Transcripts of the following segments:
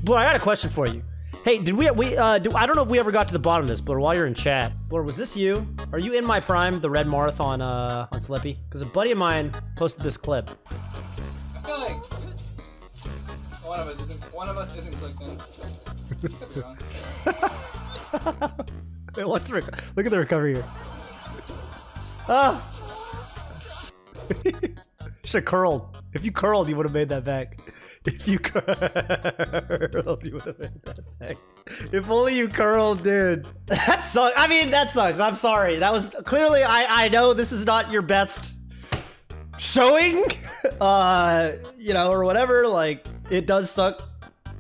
Blur, I got a question for you. Hey, did I don't know if we ever got to the bottom of this, Blur, while you're in chat. Blur, was this you? Are you in my prime, the red Marth on Slippy? Because a buddy of mine posted this clip. I feel like one of us isn't clicked in. Could be wrong. Wait, look at the recovery here. Ah! Should've curled. If you curled, you would have made that back. If you curled, you would have made that back. If only you curled, dude. That sucks. I mean, that sucks. I'm sorry. That was clearly, I know this is not your best showing, you know, or whatever. Like, it does suck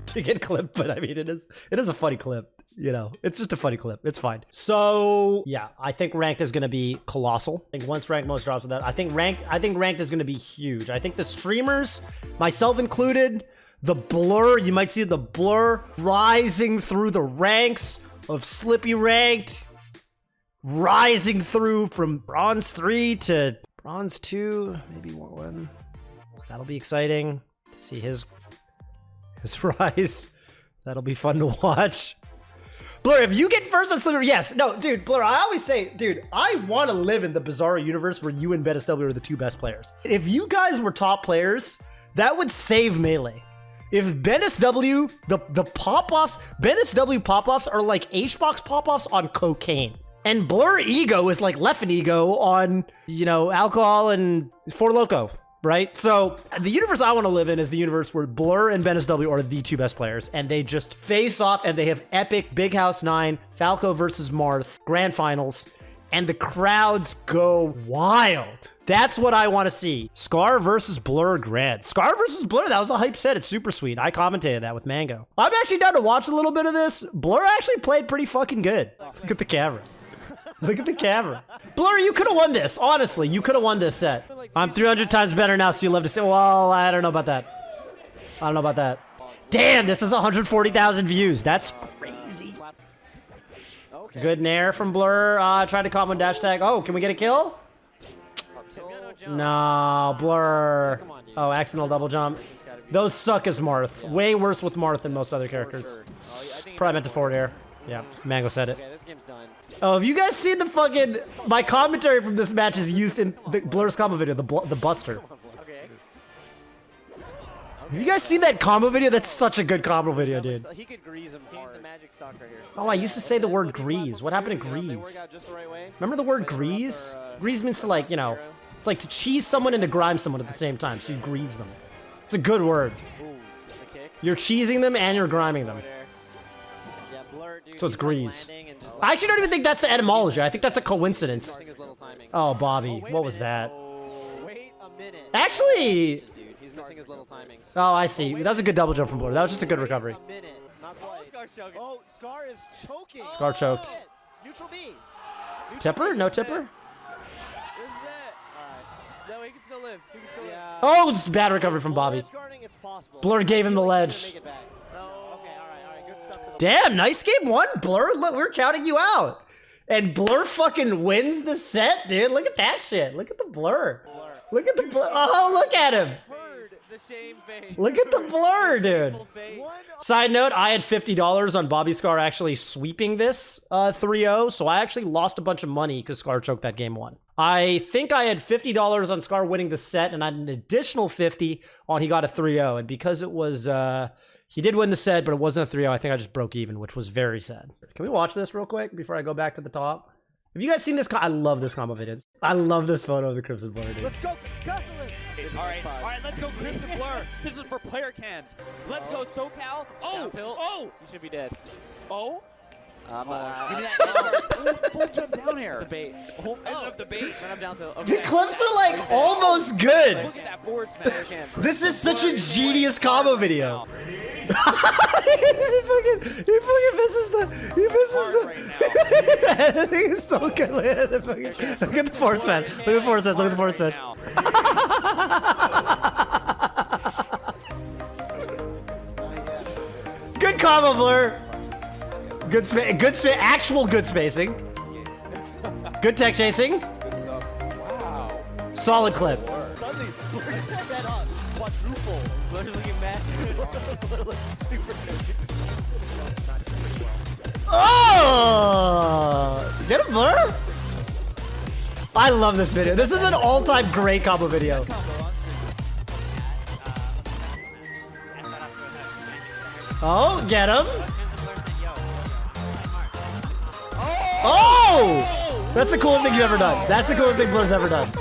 to get clipped, but I mean, it is a funny clip. You know, it's just a funny clip. It's fine. So yeah, I think ranked is gonna be colossal. I think once ranked most drops of that, I think ranked is gonna be huge. I think the streamers, myself included, the Blur, you might see the Blur rising through the ranks of Slippy ranked, rising through from bronze 3 to bronze 2, maybe more 1. So that'll be exciting to see his rise. That'll be fun to watch. Blur, if you get first on Slippery, yes. No, dude, Blur, I always say, dude, I want to live in the Bizarro universe where you and BenSW are the 2 best players. If you guys were top players, that would save Melee. If BenSW, the pop-offs, BenSW pop-offs are like H-Box pop-offs on cocaine. And Blur Ego is like Leffen Ego on, you know, alcohol and Four Loko. Right? So the universe I want to live in is the universe where Blur and BenSW are the 2 best players, and they just face off, and they have epic Big House 9, Falco versus Marth, grand finals, and the crowds go wild. That's what I want to see. Scar versus Blur grand. Scar versus Blur, that was a hype set. It's super sweet. I commentated that with Mango. I'm actually down to watch a little bit of this. Blur actually played pretty fucking good. Look at the camera. Look at the camera. Blur, you could have won this. Honestly, you could have won this set. I'm 300 times better now, so you love to say, well, I don't know about that. I don't know about that. Damn, this is 140,000 views. That's crazy. Good nair from Blur. Tried to combo dash tag. Oh, can we get a kill? No, Blur. Oh, accidental double jump. Those suck as Marth. Way worse with Marth than most other characters. Probably meant to forward air. Yeah, Mango said it. Oh, have you guys seen the fucking... My commentary from this match is used in the Blur's combo video, the Buster. Have you guys seen that combo video? That's such a good combo video, dude. He could grease him hard. He's the magic stock right here. Oh, I used to say the word grease. What happened to grease? Remember the word grease? Grease means to, like, you know... It's like to cheese someone and to grime someone at the same time, so you grease them. It's a good word. You're cheesing them and you're griming them. So it's grease. I actually don't even think that's the etymology. I think that's a coincidence. Oh, Bobby, what was that? Actually... Oh, I see. That was a good double jump from Blur. That was just a good recovery. Oh, Scar is choking. Scar choked. Neutral B. Tipper? No tipper? No, he can still live. He can still live. Oh, it's bad recovery from Bobby. Blur gave him the ledge. Damn, nice game 1, Blur. Look, we're counting you out. And Blur fucking wins the set, dude. Look at that shit. Look at the Blur. Look at the Blur. Oh, look at him. Look at the Blur, dude. Side note, I had $50 on Bobby Scar actually sweeping this 3-0, so I actually lost a bunch of money because Scar choked that game 1. I think I had $50 on Scar winning the set, and I had an additional 50 on he got a 3-0, and because it was... He did win the set, but it wasn't a 3-0. I think I just broke even, which was very sad. Can we watch this real quick before I go back to the top? Have you guys seen this? I love this combo videos. I love this photo of the Crimson Blur, dude. Let's go, All right, let's go Crimson Blur. This is for player cams. Let's go SoCal. Oh, you should be dead. Oh. Give me that full jump down here. It's a bait. Oh, up the bait. Run up down to. The clips are like almost good. Look at that forward smash. This is such a genius combo video. he fucking misses the. He misses the. I think it's so good. Look at the forward smash. Look at the forward smash. Look at the forward smash. Good combo, Blur. Good actual good spacing. Good tech chasing. Wow. Solid clip. Suddenly, set up quadruple. Literally match. Oh! Get him, Blur? I love this video. This is an all-time great combo video. Oh, get him. Oh! That's the coolest thing you've ever done. That's the coolest thing Blur's ever done.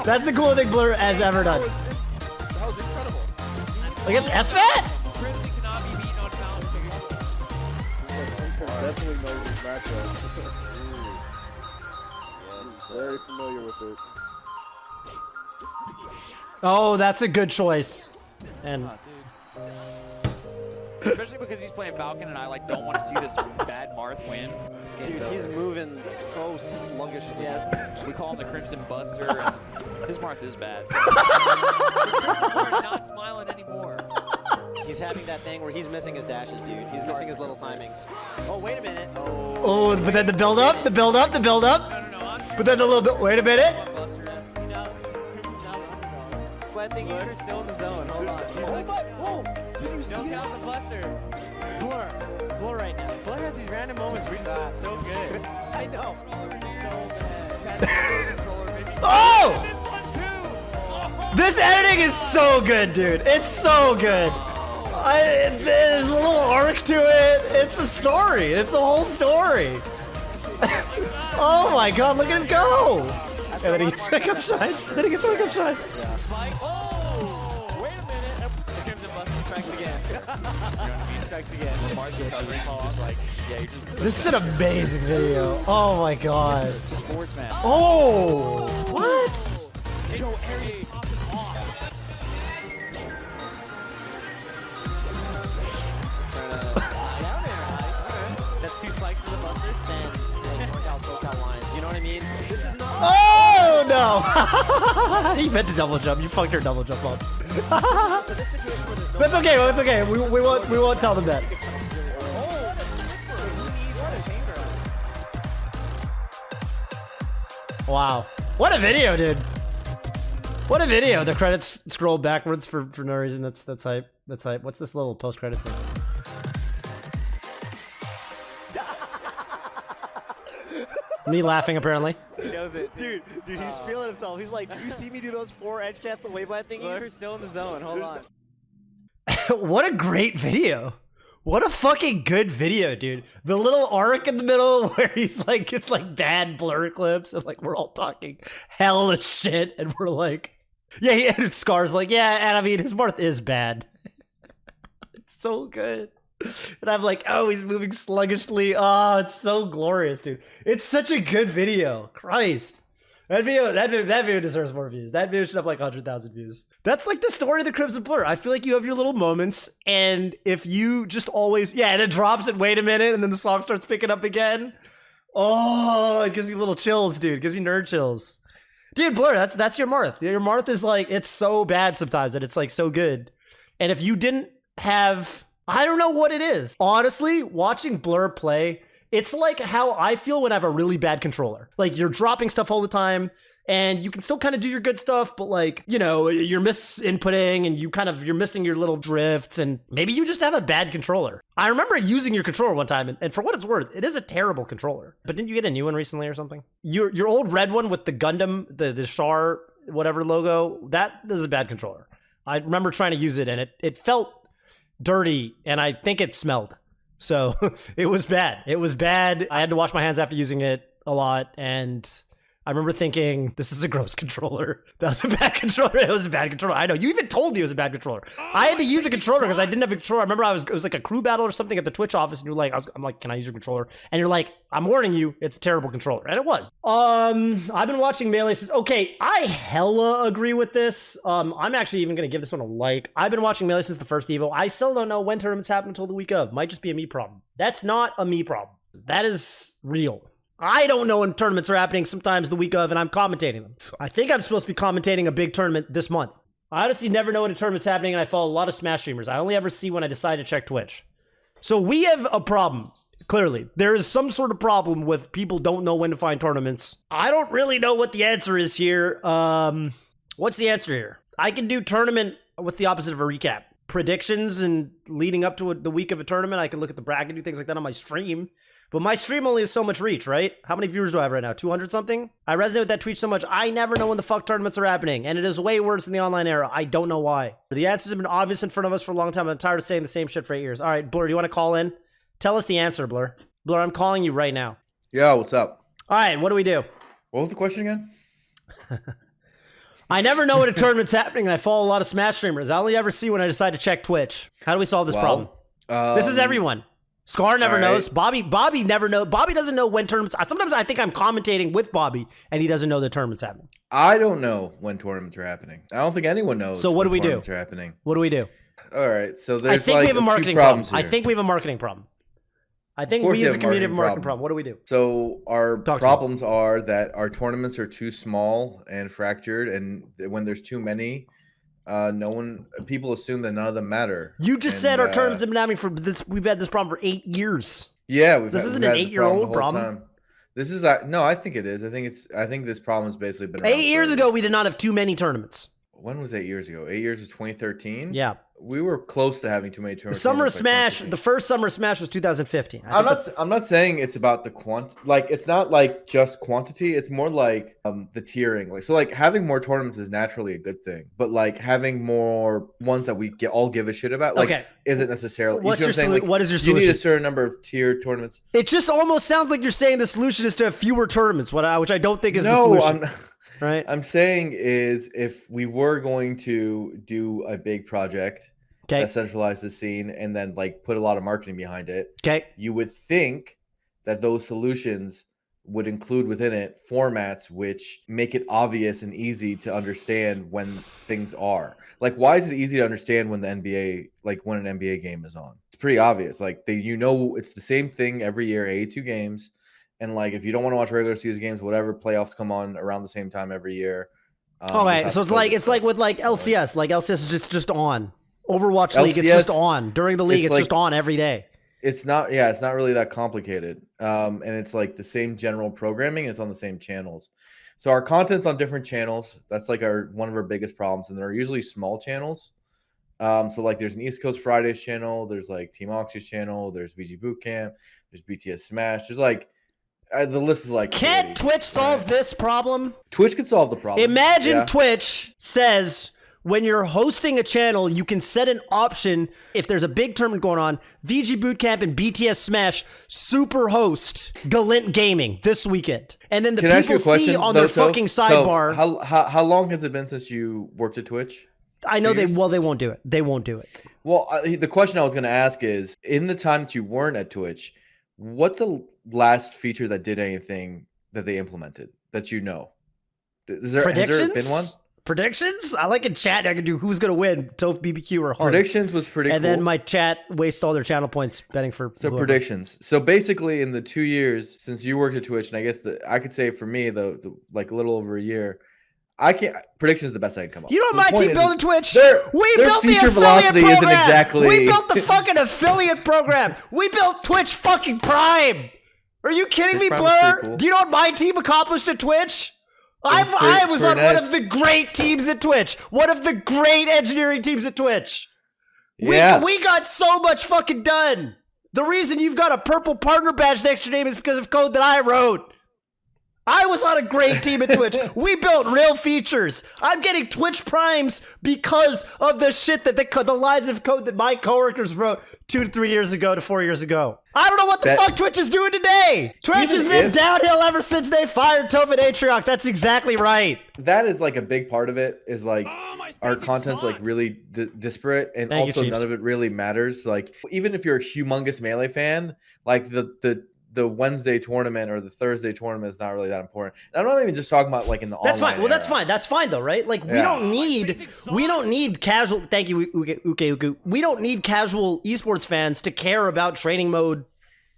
That's the coolest thing Blur has ever done. That was incredible. Against SFAT? Crimson cannot be beaten on challenge. Definitely knows his matchup. Very familiar with it. Oh, that's a good choice. And Especially because he's playing Falcon and I like don't want to see this bad Marth win. Dude, he's moving so sluggishly. Yeah, we call him the Crimson Buster. And his Marth is bad. So. We're not smiling anymore. He's having that thing where he's missing his dashes, dude. He's missing his little timings. Oh, wait a minute. Oh, oh, but then the build up, the build up, the build up. No, I'm sure. But then a little bit. Wait a minute. Buster. I think he's still in the zone. Hold on. Oh my! Whoa! Did you see that? The Buster. Blur right now. Blur has these random moments where he just looks so good. I know. Oh! This editing is so good, dude. It's so good. There's a little arc to it. It's a story. It's a whole story. Oh my god, look at him go. And then he gets wake up shine. Then he gets wake up shine. Spike. Oh! Wait a minute. The Crimson Buster strikes again. He strikes again. Just like, yeah, you're just This is an amazing video. Oh my god. sports man. Oh! What? Joe Arias popped him off. That's two spikes for the Buster. Then like NorCal, SoCal lines. You know what I mean? This is not. Oh no! He meant to double jump. You fucked your double jump up. So this situation where there's no. That's okay. That's okay. We won't tell them that. Wow. What a video, dude. What a video. The credits scroll backwards for no reason. That's hype. That's hype. What's this little post-credits thing? Me laughing, apparently. He knows it. Dude, he's feeling himself. He's like, did you see me do those 4 edge cancel waveland thingies? Blur's still in the zone. Hold on. What a great video. What a fucking good video, dude. The little arc in the middle where he's like, it's like bad Blur clips and like we're all talking hella shit and we're like, yeah, and Scar's like, yeah, and I mean, his Marth is bad. It's so good. And I'm like, oh, he's moving sluggishly. Oh, it's so glorious, dude. It's such a good video. Christ. That video deserves more views. That video should have like 100,000 views. That's like the story of the Crimson Blur. I feel like you have your little moments, and if you just always, yeah, and it drops and wait a minute, and then the song starts picking up again. Oh, it gives me little chills, dude. It gives me nerd chills. Dude, Blur, that's your Marth. Your Marth is like, it's so bad sometimes that it's like so good. And if you didn't have, I don't know what it is. Honestly, watching Blur play, it's like how I feel when I have a really bad controller. Like you're dropping stuff all the time and you can still kind of do your good stuff, but like, you know, you're misinputting and you're missing your little drifts and maybe you just have a bad controller. I remember using your controller one time and for what it's worth, it is a terrible controller. But didn't you get a new one recently or something? Your old red one with the Gundam, the Char, whatever logo, that is a bad controller. I remember trying to use it and it felt dirty and I think it smelled. So it was bad. It was bad. I had to wash my hands after using it a lot. And I remember thinking, this is a gross controller. That was a bad controller. It was a bad controller. I know. You even told me it was a bad controller. I had to use a controller because I didn't have a controller. I remember it was like a crew battle or something at the Twitch office. And you're like, I'm like, can I use your controller? And you're like, I'm warning you, it's a terrible controller. And it was. I've been watching Melee since, okay, I hella agree with this. I'm actually even going to give this one a like. I've been watching Melee since the first Evo. I still don't know when tournaments happen until the week of. Might just be a me problem. That's not a me problem. That is real. I don't know when tournaments are happening sometimes the week of, and I'm commentating them. I think I'm supposed to be commentating a big tournament this month. I honestly never know when a tournament's happening, and I follow a lot of Smash streamers. I only ever see when I decide to check Twitch. So we have a problem, clearly. There is some sort of problem with people don't know when to find tournaments. I don't really know what the answer is here. What's the answer here? I can do tournament, what's the opposite of a recap? predictions and leading up to the week of a tournament. I can look at the bracket, do things like that on my stream. But my stream only has so much reach, right? How many viewers do I have right now? 200 something? I resonate with that tweet so much. I never know when the fuck tournaments are happening. And it is way worse in the online era. I don't know why. The answers have been obvious in front of us for a long time. I'm tired of saying the same shit for 8 years. All right, Blur, do you want to call in? Tell us the answer, Blur. Blur, I'm calling you right now. Yeah, what's up? All right, what do we do? What was the question again? I never know when a tournament's happening, and I follow a lot of Smash streamers. I only ever see when I decide to check Twitch. How do we solve this problem? This is everyone. Scar never knows. Bobby never knows. Bobby doesn't know when tournaments. Sometimes I think I'm commentating with Bobby, and he doesn't know the tournament's happening. I don't know when tournaments are happening. I don't think anyone knows. So what do we do? Are happening. What do we do? All right. So there's I think we have a marketing problem. I think we have a marketing problem. I think we as a community have a marketing problem. What do we do? So our problems are that our tournaments are too small and fractured, and when there's too many, people assume that none of them matter. You just said our tournaments have been having for this. We've had this problem for 8 years. Yeah, this isn't an 8-year-old problem. This is no, I think it is. I think this problem has basically been 8 years ago. We did not have too many tournaments. When was 8 years ago? 8 years was 2013. Yeah. We were close to having too many tournaments. Summer Smash, the first Summer Smash was 2015. I'm not saying it's about the it's not like just quantity. It's more like the tiering. Like having more tournaments is naturally a good thing, but like having more ones that we all give a shit about, isn't necessarily. What's your solution? What is your solution? You need a certain number of tiered tournaments. It just almost sounds like you're saying the solution is to have fewer tournaments, which I don't think is the solution. Right. I'm saying is if we were going to do a big project that centralized the scene and then like put a lot of marketing behind it, you would think that those solutions would include within it formats which make it obvious and easy to understand when things are. Like, why is it easy to understand when the NBA, when an NBA game is on? It's pretty obvious. Like it's the same thing every year, 82 games. And like, if you don't want to watch regular season games, whatever, playoffs come on around the same time every year. Okay, so it's like with LCS. Like LCS is just on. Overwatch League, it's just on during the league. It's just on every day. It's not really that complicated. And it's like the same general programming. And it's on the same channels. So our content's on different channels. That's like one of our biggest problems. And they're usually small channels. So like there's an East Coast Fridays channel. There's like Team Oxy's channel. There's VG Bootcamp. There's BTS Smash. There's like the list is like. Can't Twitch solve this problem? Twitch could solve the problem. Imagine Twitch says when you're hosting a channel, you can set an option if there's a big tournament going on. VG Bootcamp and BTS Smash super host Galint Gaming this weekend, and then the people see on their fucking sidebar. How long has it been since you worked at Twitch? I know they won't do it. They won't do it. Well, the question I was going to ask is, in the time that you weren't at Twitch, what's the last feature that did anything that they implemented that you know? Has there been one? Predictions? I like in chat. I can do who's gonna win, TophBBQ or Hugs. Predictions was pretty cool. And then my chat wastes all their channel points betting for. So whoever. Predictions. So basically, in the 2 years since you worked at Twitch, and I guess I could say for me, the like a little over a year, predictions is the best I can come up. You know what my team built Twitch? We built the affiliate program. We built the fucking affiliate program. We built Twitch fucking Prime. Are you kidding me, Blur? Cool. Do you know what my team accomplished at Twitch? I was on one of the great teams at Twitch. One of the great engineering teams at Twitch. Yeah. We got so much fucking done. The reason you've got a purple partner badge next to your name is because of code that I wrote. I was on a great team at Twitch. We built real features. I'm getting Twitch Primes because of the shit that the lines of code that my coworkers wrote 2 to 3 years ago to 4 years ago. I don't know what the fuck Twitch is doing today. Twitch has been downhill ever since they fired Toph and Atrioc. That's exactly right. That is like a big part of it. Is like our content's like really disparate, and also none of it really matters. Like even if you're a humongous Melee fan, like the Wednesday tournament or the Thursday tournament is not really that important. And I'm not even just talking about like in the online. That's fine. Well, that's fine. That's fine though, right? Like we don't need casual. Thank you, Uke. We don't need casual esports fans to care about training mode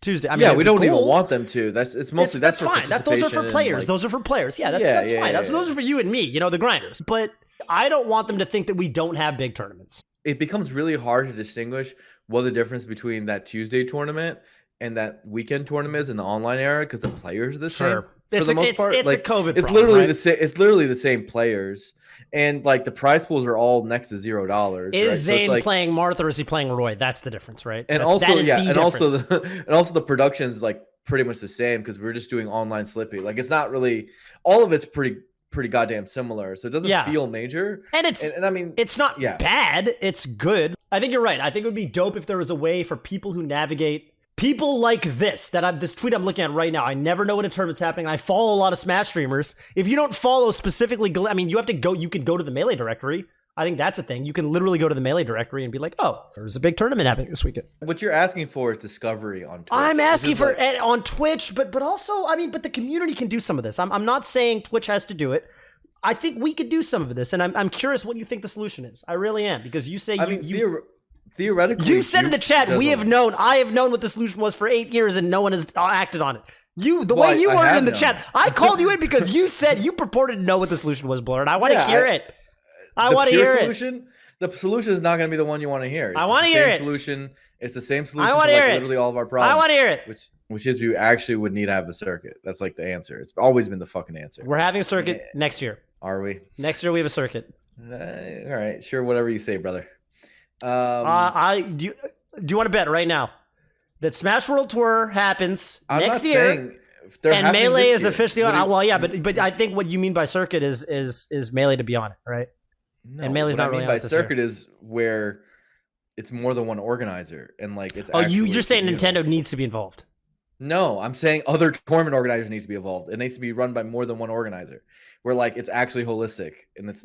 Tuesday. I mean, we don't even want them to. It's mostly that's fine. Those are for players. Those are for players. Yeah, that's fine. Those are for you and me. You know, the grinders. But I don't want them to think that we don't have big tournaments. It becomes really hard to distinguish what the difference between that Tuesday tournament and that weekend tournament is in the online era because the players are the same. For It's the a, most it's, part, it's like, a COVID it's problem, literally right? the same. It's literally the same players, and like the prize pools are all next to $0. Is right? Zane so like, playing Marth or is he playing Roy? That's the difference, right? and That's, also that is yeah, the and also difference. and also the production's like pretty much the same because we're just doing online Slippy. Like it's not really all of it's pretty goddamn similar, so it doesn't feel major. And it's and I mean it's not bad. It's good. I think you're right. I think it would be dope if there was a way for people who navigate. People like this, this tweet I'm looking at right now. I never know when a tournament's happening. I follow a lot of Smash streamers. If you don't follow specifically, I mean, you have to go, you can go to the Melee directory. I think that's a thing. You can literally go to the Melee directory and be like, oh, there's a big tournament happening this weekend. What you're asking for is discovery on Twitch. I'm asking for it on Twitch, but also, I mean, but the community can do some of this. I'm not saying Twitch has to do it. I think we could do some of this, and I'm curious what you think the solution is. I really am, because you say theoretically, you said in the chat, I have known what the solution was for 8 years and no one has acted on it. The way you worded in the chat, I called you in because you said you purported to know what the solution was, Blur, and I want to hear it. I want to hear it. The solution is not going to be the one you want to hear. I want to hear it. It's the same solution to literally all of our problems. I want to hear it. Which is we actually would need to have a circuit. That's like the answer. It's always been the fucking answer. We're having a circuit next year. Are we? Next year we have a circuit. All right, sure, whatever you say, brother. Do you want to bet right now that Smash World Tour happens next year and Melee is officially on? Well, yeah, but I think what you mean by circuit is Melee to be on it, right? No, and Melee's not really on it this year. Circuit is where it's more than one organizer and like it's. Oh, you're saying Nintendo needs to be involved? No, I'm saying other tournament organizers need to be involved. It needs to be run by more than one organizer, where like it's actually holistic and it's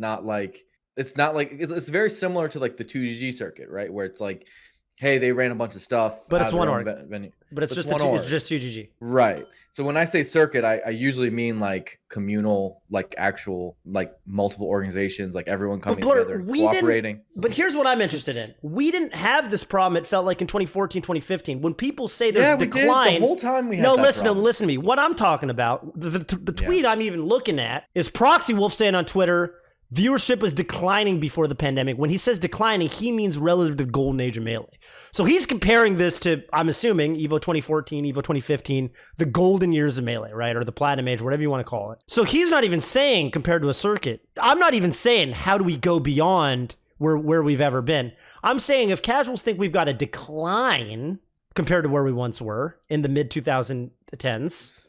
very similar to like the 2GG circuit, right? Where it's like, hey, they ran a bunch of stuff, but it's one venue. But it's just it's just 2GG, right? So when I say circuit, I usually mean like communal, like actual, like multiple organizations, like everyone coming together and cooperating. But here's what I'm interested in. We didn't have this problem, it felt like in 2014, 2015. When people say there's a decline. The whole time we had listen to me. What I'm talking about, the tweet I'm even looking at is Proxy Wolf saying on Twitter, viewership was declining before the pandemic. When he says declining, he means relative to the golden age of Melee. So he's comparing this to, I'm assuming, EVO 2014, EVO 2015, the golden years of Melee, right? Or the platinum age, whatever you want to call it. So he's not even saying compared to a circuit. I'm not even saying how do we go beyond where we've ever been. I'm saying if casuals think we've got a decline compared to where we once were in the mid-2010s,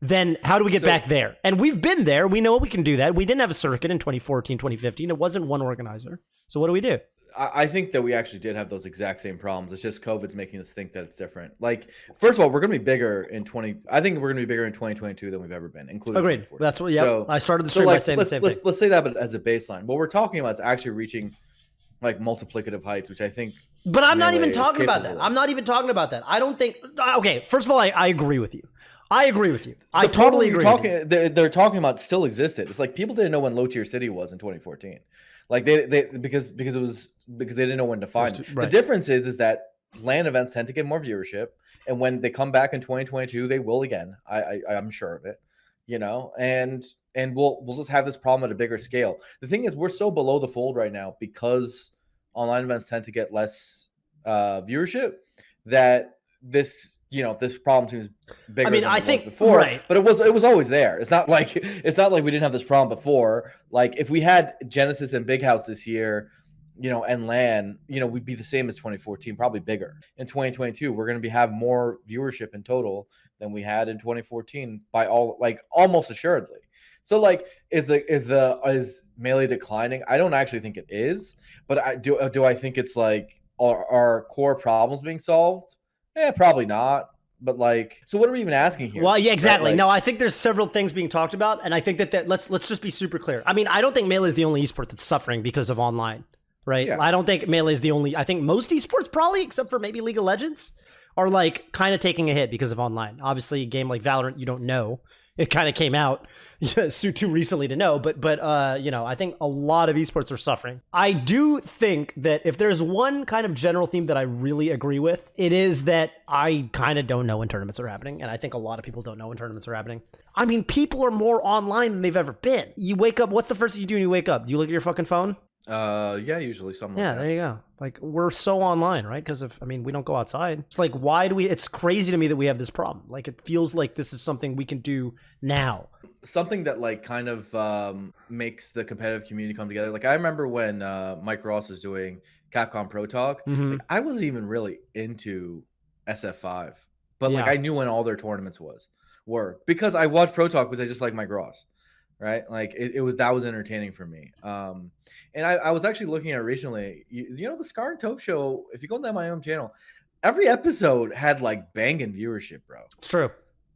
then how do we get back there? And we've been there. We know we can do that. We didn't have a circuit in 2014, 2015. It wasn't one organizer. So what do we do? I think that we actually did have those exact same problems. It's just COVID's making us think that it's different. Like, first of all, we're going to be bigger in 2022 than we've ever been, including. Agreed. That's what. Yeah. So, I started the stream by saying the same thing. Let's say that, but as a baseline, what we're talking about is actually reaching like multiplicative heights, which I think. But I'm not even talking about that. I'm not even talking about that. I don't think. Okay. First of all, I agree with you. I agree with you. I totally agree. They're talking about still existed. It's like people didn't know when low tier city was in 2014, like because they didn't know when to find it. Right. The difference is that LAN events tend to get more viewership, and when they come back in 2022, they will again. I'm sure of it, and we'll just have this problem at a bigger scale. The thing is, we're so below the fold right now because online events tend to get less viewership that this problem seems bigger. I mean, than I it think was before, right. But it was always there. It's not like we didn't have this problem before. Like if we had Genesis and Big House this year, and LAN, we'd be the same as 2014, probably bigger. In 2022, we're going to have more viewership in total than we had in 2014 by almost assuredly. So is Melee declining? I don't actually think it is, but I think it's like our core problems being solved? Probably not. But so what are we even asking here? Well, yeah, exactly. No, I think there's several things being talked about, and I think that let's just be super clear. I mean, I don't think Melee is the only esport that's suffering because of online, right? Yeah. I don't think Melee is the only. I think most esports probably, except for maybe League of Legends, are kind of taking a hit because of online. Obviously, a game like Valorant, you don't know. It kind of came out too recently to know, but I think a lot of esports are suffering. I do think that if there's one kind of general theme that I really agree with, it is that I kind of don't know when tournaments are happening, and I think a lot of people don't know when tournaments are happening. I mean, people are more online than they've ever been. You wake up, what's the first thing you do when you wake up? Do you look at your fucking phone? Yeah, usually something. Yeah, like that. there you go. Like we're so online, right? Because we don't go outside. It's like, why do we? It's crazy to me that we have this problem. Like it feels like this is something we can do now. Something that like kind of makes the competitive community come together. Like I remember when Mike Ross was doing Capcom Pro Talk. Like, I wasn't even really into SF5, but like I knew when all their tournaments were because I watched Pro Talk because I just like Mike Ross. Right, like it was entertaining for me. And I was actually looking at it recently. You know the Scar and Toph show. If you go to my own channel, every episode had like banging viewership, bro. It's true.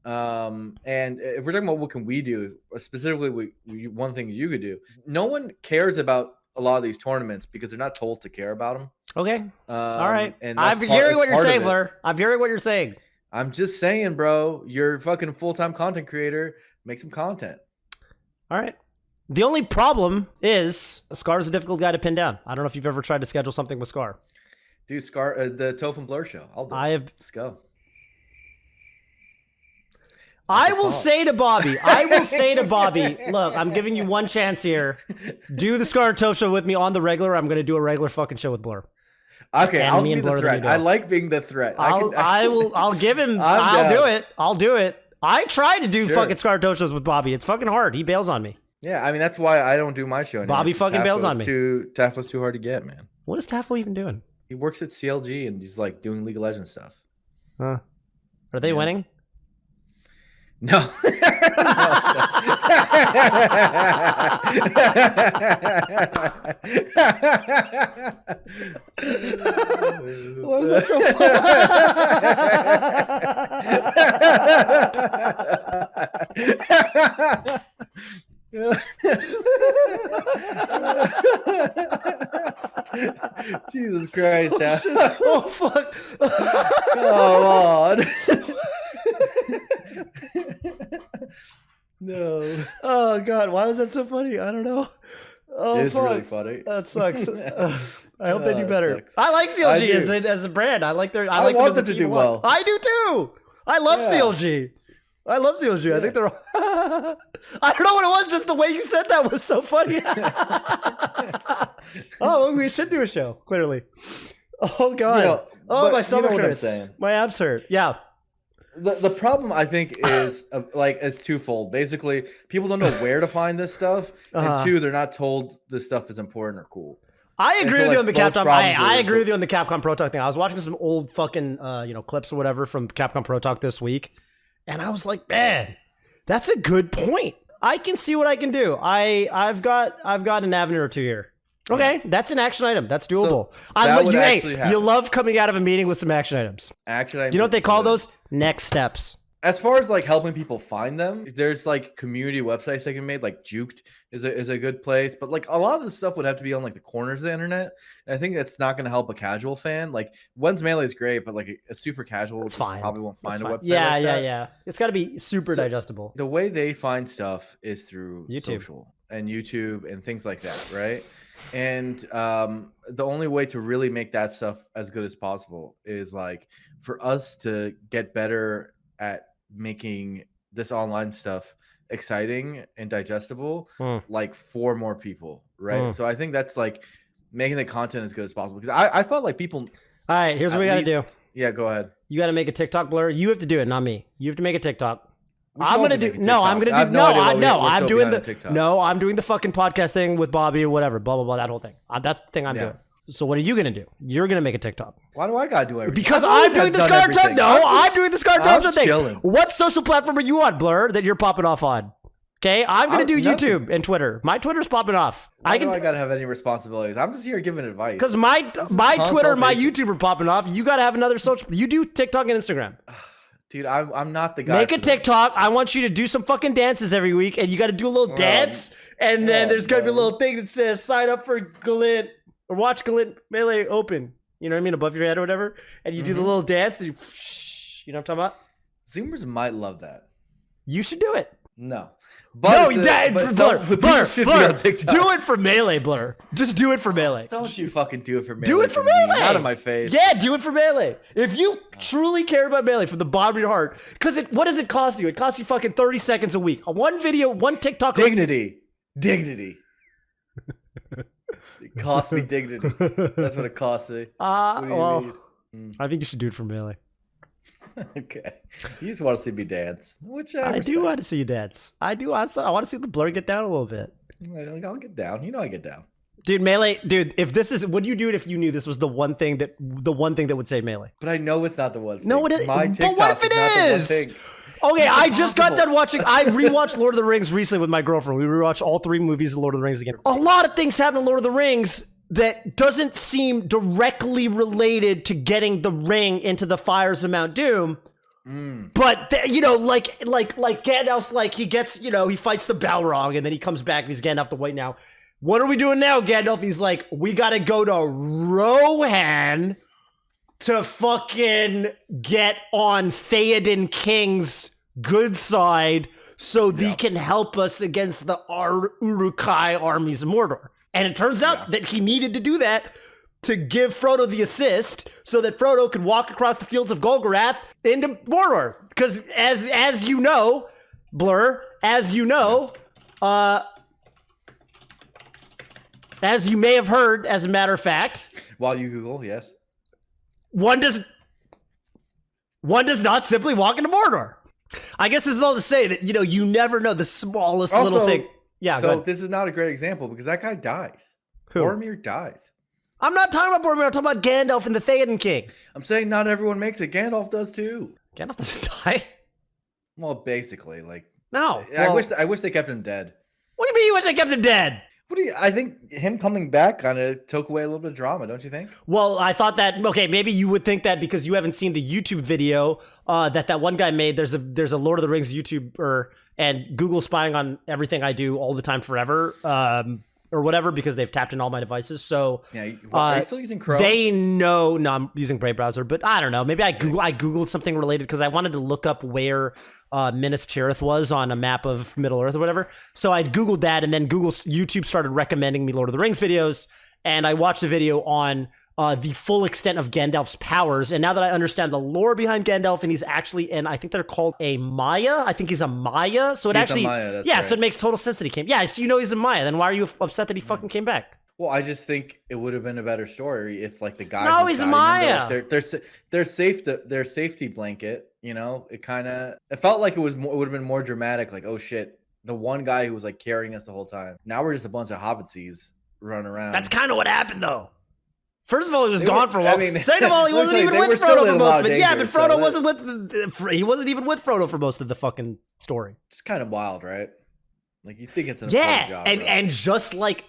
And if we're talking about what can we do, specifically, one thing you could do. No one cares about a lot of these tournaments because they're not told to care about them. Okay. All right. And I'm hearing what you're saying, Blur. I'm hearing what you're saying. I'm just saying, bro. You're a fucking full-time content creator. Make some content. All right. The only problem is Scar's a difficult guy to pin down. I don't know if you've ever tried to schedule something with Scar. Dude, Scar, the Toph and Blur show. I'll do it. Let's go. I will say to Bobby, look, I'm giving you one chance here. Do the Scar and Toph show with me on the regular. I'm going to do a regular fucking show with Blur. Okay, I'll be the threat. I like being the threat. I'll give him, I'll do it. I try to do fucking Scar and Toph shows with Bobby. It's fucking hard. He bails on me. Yeah, I mean, that's why I don't do my show anymore. Bobby fucking bails on me. Toph was too hard to get, man. What is Toph even doing? He works at CLG and he's like doing League of Legends stuff. Huh. Are they winning? No. Why was that so Jesus Christ. Oh, fuck. Come on. No. Oh, God. Why was that so funny? I don't know. Oh, it's really funny. That sucks. I hope they do better. I like CLG as a brand. I like their. I want them to do well. I do too. I love CLG. I love CLG. Yeah. I think they're. I don't know what it was. Just the way you said that was so funny. Oh, we should do a show. Clearly. Oh God. My stomach hurts. My abs hurt. Yeah. The problem I think is is twofold. Basically, people don't know where to find this stuff, and two, they're not told this stuff is important or cool. I agree with you on the Capcom. I agree with you on the Capcom Pro Talk thing. I was watching some old fucking clips or whatever from Capcom Pro Talk this week, and I was like, man, that's a good point. I can see what I can do. I've got an avenue or two here. Okay, that's an action item. That's doable. So you love coming out of a meeting with some action items. Action items. Do you know what they call those? Next steps. As far as like helping people find them, there's like community websites they can make. Like Juked is a good place, but like a lot of the stuff would have to be on like the corners of the internet. And I think that's not going to help a casual fan. Like When's Melee is great, but like a super casual, it's fine. Probably won't find a website. Yeah. It's got to be super digestible. The way they find stuff is through YouTube. Social and YouTube and things like that, right? And the only way to really make that stuff as good as possible is like for us to get better at making this online stuff exciting and digestible, like for more people, right? So I think that's like making the content as good as possible, because I felt like people. All right, here's what we gotta do. Yeah, go ahead. You gotta make a TikTok, Blur. You have to do it, not me. You have to make a TikTok. I'm doing the fucking podcast thing with Bobby or whatever, blah blah blah, that whole thing. That's the thing I'm doing. So what are you gonna do? You're gonna make a TikTok. Why do I gotta do everything? Because I'm doing the Scar Toph. No, I'm doing the Scar Toph thing. What social platform are you on, Blur, that you're popping off on? Okay, I'm gonna do YouTube and Twitter. My Twitter's popping off. Why do I gotta have any responsibilities? I'm just here giving advice. Because my Twitter and my YouTube are popping off. You gotta have another social. You do TikTok and Instagram. Dude, I'm not the guy. Make a TikTok. I want you to do some fucking dances every week, and you got to do a little dance, and then there's gonna be a little thing that says "Sign up for Galint" or "Watch Galint Melee Open." You know what I mean, above your head or whatever, and you do the little dance. And you know what I'm talking about? Zoomers might love that. You should do it. No. Blur, do it for Melee, Blur. Just do it for Melee. Don't you fucking do it for Melee. Do it for Melee. Not in my face. Yeah, do it for Melee. If you truly care about Melee from the bottom of your heart, because what does it cost you? It costs you fucking 30 seconds a week. One video, one TikTok. Dignity. It cost me dignity. That's what it cost me. Well, I think you should do it for Melee. Okay. You just want to see me dance, which I do want to see you dance. I do. I want to see the blur get down a little bit. I'll get down. You know I get down. Dude, Melee, dude, if this is, would you do it if you knew this was the one thing that would save Melee? But I know it's not the one thing. No, it is. My But what if it is? Okay, I just got done watching. I rewatched Lord of the Rings recently with my girlfriend. We rewatched all 3 movies of Lord of the Rings again. A lot of things happen in Lord of the Rings that doesn't seem directly related to getting the ring into the fires of Mount Doom. But you know, like Gandalf's like he gets, you know, he fights the Balrog and then he comes back and he's Gandalf the White now. What are we doing now, Gandalf? He's like, we gotta go to Rohan to fucking get on Theoden King's good side so they can help us against the Uruk-hai armies of Mordor. And it turns out that he needed to do that to give Frodo the assist so that Frodo could walk across the fields of Golgoroth into Mordor. Because as you know, Blur, as you know, as you may have heard, as a matter of fact, while you Google, yes, one does not simply walk into Mordor. I guess this is all to say that, you know, you never know the smallest also, little thing. Yeah, though this is not a great example because that guy dies. Who? Boromir dies. I'm not talking about Boromir. I'm talking about Gandalf and the Theoden King. I'm saying not everyone makes it. Gandalf does too. Gandalf doesn't die. Well, basically, like no. I wish they kept him dead. What do you mean you wish they kept him dead? I think him coming back kind of took away a little bit of drama, don't you think? Well, I thought that, okay, maybe you would think that because you haven't seen the YouTube video that one guy made. There's a Lord of the Rings YouTuber and Google spying on everything I do all the time forever, or whatever, because they've tapped in all my devices. So yeah, are you still using Chrome? They know, no, I'm using Brave browser, but I don't know. Maybe I Googled something related because I wanted to look up where Minas Tirith was on a map of Middle Earth or whatever. So I Googled that, and then YouTube started recommending me Lord of the Rings videos, and I watched a video on the full extent of Gandalf's powers. And now that I understand the lore behind Gandalf, and he's actually, and I think they're called a Maya. I think he's a Maya. So he's actually, Maya, yeah, right. So it makes total sense that he came. Yeah, so you know he's a Maya. Then why are you upset that he fucking came back? Well, I just think it would have been a better story if, like, the guy. No, he's a Maya. Their safety blanket. You know, it felt like it would have been more dramatic. Like, oh shit, the one guy who was like carrying us the whole time. Now we're just a bunch of hobbitses running around. That's kind of what happened, though. First of all, he was gone for a while. I mean, second of all, he wasn't even with Frodo for most of it. Yeah, but Frodo wasn't he wasn't even with Frodo for most of the fucking story. It's kind of wild, right? Like, you think it's an important job, and just like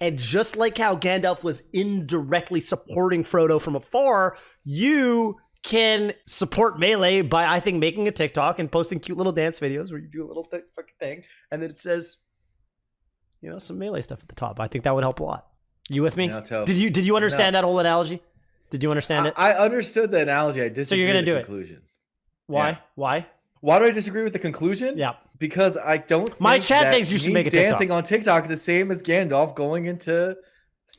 how Gandalf was indirectly supporting Frodo from afar, you can support Melee by, I think, making a TikTok and posting cute little dance videos where you do a little fucking thing, and then it says, you know, some Melee stuff at the top. I think that would help a lot. You with me? No, did you understand that whole analogy? Did you understand it? I understood the analogy. I disagree. So you're gonna do conclusion. It. Why? Yeah. Why do I disagree with the conclusion? Yeah. Because I don't. My chat thinks you should make a TikTok. Dancing on TikTok is the same as Gandalf going into.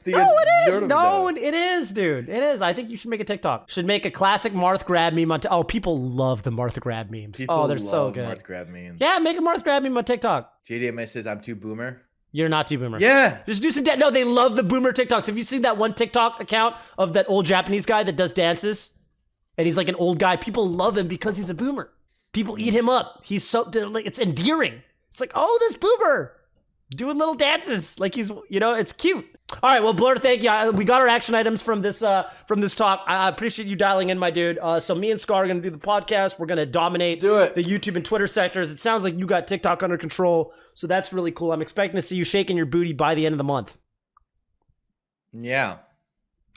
No, it is. No, it is, dude. It is. I think you should make a TikTok. Should make a classic Marth grab meme on. Oh, people love the Marth grab memes. They're so good. Marth grab memes. Yeah, make a Marth grab meme on TikTok. JDMS says I'm too boomer. You're not too boomer. Yeah. Just do some no, they love the boomer TikToks. Have you seen that one TikTok account of that old Japanese guy that does dances? And he's like an old guy. People love him because he's a boomer. People eat him up. He's so, like, it's endearing. It's like, oh, this boomer doing little dances. Like he's, you know, it's cute. All right, well, Blur, thank you. We got our action items from this talk. I appreciate you dialing in, my dude. So me and Scar are going to do the podcast. We're going to dominate the YouTube and Twitter sectors. It sounds like you got TikTok under control, so that's really cool. I'm expecting to see you shaking your booty by the end of the month. Yeah.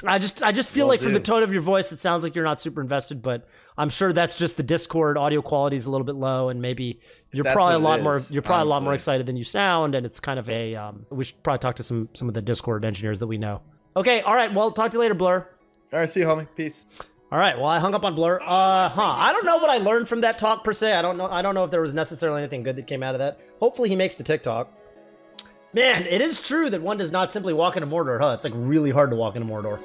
I just feel like from the tone of your voice, it sounds like you're not super invested, but I'm sure that's just the Discord audio quality is a little bit low, and maybe you're probably a lot more excited than you sound, and it's kind of a we should probably talk to some of the Discord engineers that we know. Okay, all right, well, talk to you later, Blur. All right, see you, homie. Peace. All right, well, I hung up on Blur. I don't know what I learned from that talk per se. I don't know if there was necessarily anything good that came out of that. Hopefully he makes the TikTok. Man, it is true that one does not simply walk into Mordor, huh? It's like really hard to walk into Mordor.